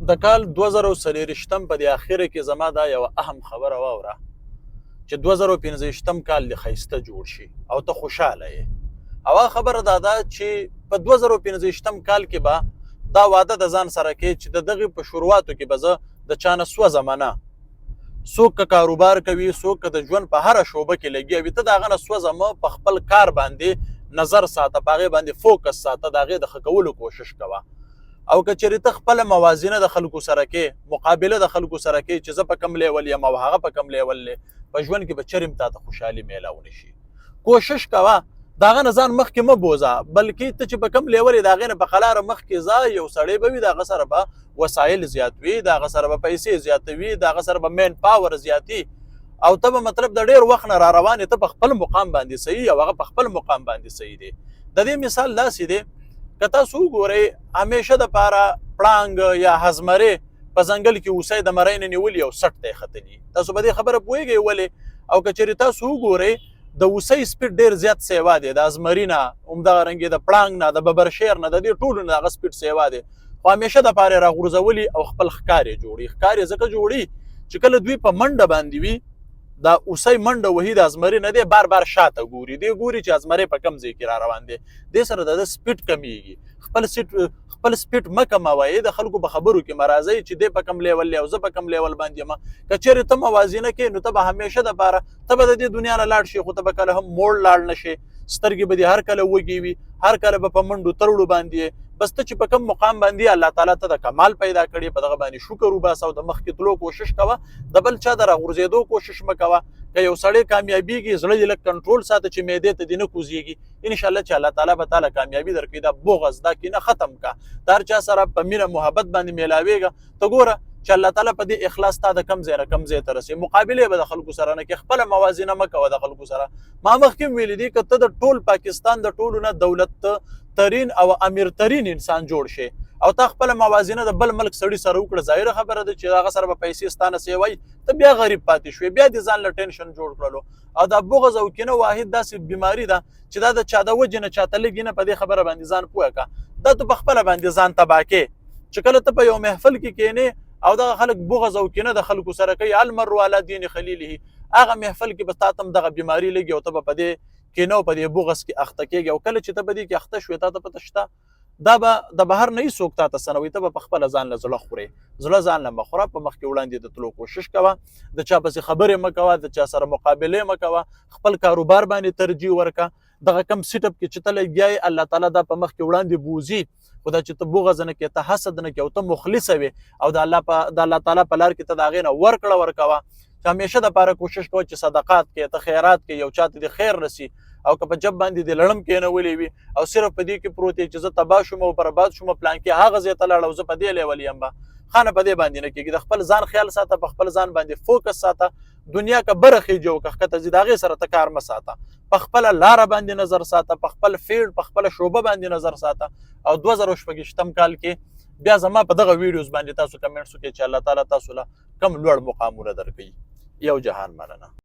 د کال 2023 په د اخره کې زما دا یو اهم خبره واوره چې 2015 کال د خیسته جوړ شي او ته خوشاله یې. او خبره دا ده چې په 2015 کال کې به دا واده د ځان سره کې چې د دغه په شروعاتو کې به زه د چانه سو زمانہ څوک کاروبار کوي، څوک د ژوند په هر شوبه کې لګي وي، ته داغه نه سو زمو په خپل کار باندې نظر ساته، پاغه باندې فوکس ساته، داغه د خکولو کوشش کوه. او که چېرې ته خپل موازینه د خلکو سره کې، مقابله د خلکو سره کې چې زه په کم لیول یم او هغه په کم لیول لی، په ژوند کې به چرم تا ته خوشحالي میلاو نشي. کوشش کوه داغه نه ځان مخکې مه بوزه، بلکې ته چې په کم لیول یې داغې نه په قلاره مخکې ځه. یو سړی به وي داغه سره به وسایل زیات وي، داغه سره به پیسې زیاتې وي، داغه سره به مین پاور زیاتي، او ته به مطلب د ډېر وخت نه را روان ته په خپل مقام باندې صحیح او هغه په خپل مقام باندې صحیح دی. د دې مثال داسې دی که تاسو وګورئ همیشه د پاره پړانګ یا هزمرې په ځنګل کې اوسئ د مرۍ نه نیولي او سټ ته یې ختلي. تاسو په دې خبره پوهېږئ ولې؟ او که چېرې تاسو وګورئ د اوسۍ سپیډ ډېر زیات سیوا دی، د ازمري نه، همدغه رنګې د پړانګ نه، د ببرشیر نه، د دې ټولو نه هغه سپیډ سیوا دی، خو همیشه د پاره راغورځولي او خپل ښکار یې جوړي. ښکار یې ځکه جوړي چې کله دوی په منډه باندې وي، دا اوسۍ منډه وهي د ازمري نه دی، بار بار شاته ګوري، دی ګوري چې ازمري په کم ځای کې را روان دی، دې سره د سپیډ کمیږي. خپل سپیډ مه کموئ، د خلکو په خبرو کې مه راځئ چې دی په کم لیول دی او زه په کم لیول باندې یم. که چېرې ته موازینه کې نو ته به همیشه دپاره ته به د دې دنیا نه لاړ شي، خو ته به کله هم موړ لاړ نه شې، سترګې به دې هر کله وږې وي، هر کله به په منډو ترړو باندې. بس ته چې په کم مقام باندې الله تعالی ته د کمال پیدا کړي، په دغه باندې شکر وباسه او د مخکې تلو کوشش کوه، د بل چا د راغورځېدو کوشش مه کوه. که یو سړی کامیابیږي زړه دې لږ کنټرول ساته چې معدې ته دې نه کوزیږي، انشاءالله چې الله تعالی به تعالی کامیابي درکړي. دا بغض، دا کینه ختم کا، د هر چا سره په مینه محبت باندې میلاویږه. ته ګوره چې الله تعالی په دې اخلاص تا د کم ځای نه کم ځای ته رسوي. مقابله به د خلکو سره نه کې، خپله موازینه مه کوه د خلکو سره. ما مخکې ویلي دي که ته د ټول پاکستان د ټولو نه دولت ترین او امیر ترین انسان جوړ شي او تا خپل موازینه د بل ملک سړي سره وکړه، ظاهره خبره ده چې هغه سره به پیسې ستانه سیوي، ته بیا غریب پاتې شوې، بیا دې ځان له ټینشن جوړ کړلو. او دا بغض او کینه واحد داسې بیماري ده چې دا د چا د وجې نه چاته لږي نه، په دې خبره باندې ځان پوه کړه. دا ته په خپله باندې ځان تباه کې چې کله ته په یو محفل کې کښېنې او دغه خلک بغض او کینه د خلکو سره کوي، المرء علی دین خلیله، هغه محفل کې به تا ته هم دغه بیماري لګي او ته به په دې کینه او په دې بغض کې اخته کېږي. او کله چې ته په دې کې اخته شوې، تا ته پته شته دا به د بهر نه هېڅوک تا ته سنوي، ته به په خپله ځان له زړه خورې، زړه ځان له مه خوره، په مخکې وړاندې د تلو کوشش کوه، د چا پسې خبرې مه کوه، د چا سره مقابلې مه کوه، خپل کاروبار باندې ترجیح ورکړه. دغه کم سیټ اپ کې چې ته لګیا یې، الله تعالی دا په مخکې وړاندې بوځي، خو دا چې ته بغض نه کې، ته حسد نه کې او ته مخلصه وې او د الله تعالی په لار کې ته د هغې نه ورکړه ورکوه. چې همیشه دپاره کوشش کوه چې صدقات کې، ته خیرات کې، یو چا ته دې خیر رسي. او که په جب باندې د لړم کېنولې وي او صرف په دې کې پروت یې چې زه تباه شوم او برباد شوم، پلان کې هغه ځای ته لاړ او زه په دې لیول یم، به خانه په دې باندې نه کېږي. د خپل ځان خیال ساته، په خپل ځان باندې فوکس ساته، دنیا که بره خېجي او که ښکته ځي د هغې سره ته کار مه ساته، په خپله لاره باندې نظر ساته، په خپل فیلډ، په خپله شعبه باندې نظر ساته. او 2026 کال کې بیا زما په دغه ویډیوز باندې تاسو کمنټس وکړئ چې الله تعالی تاسو له کم لوړ مقامونه درکوي. یو جهان مننه.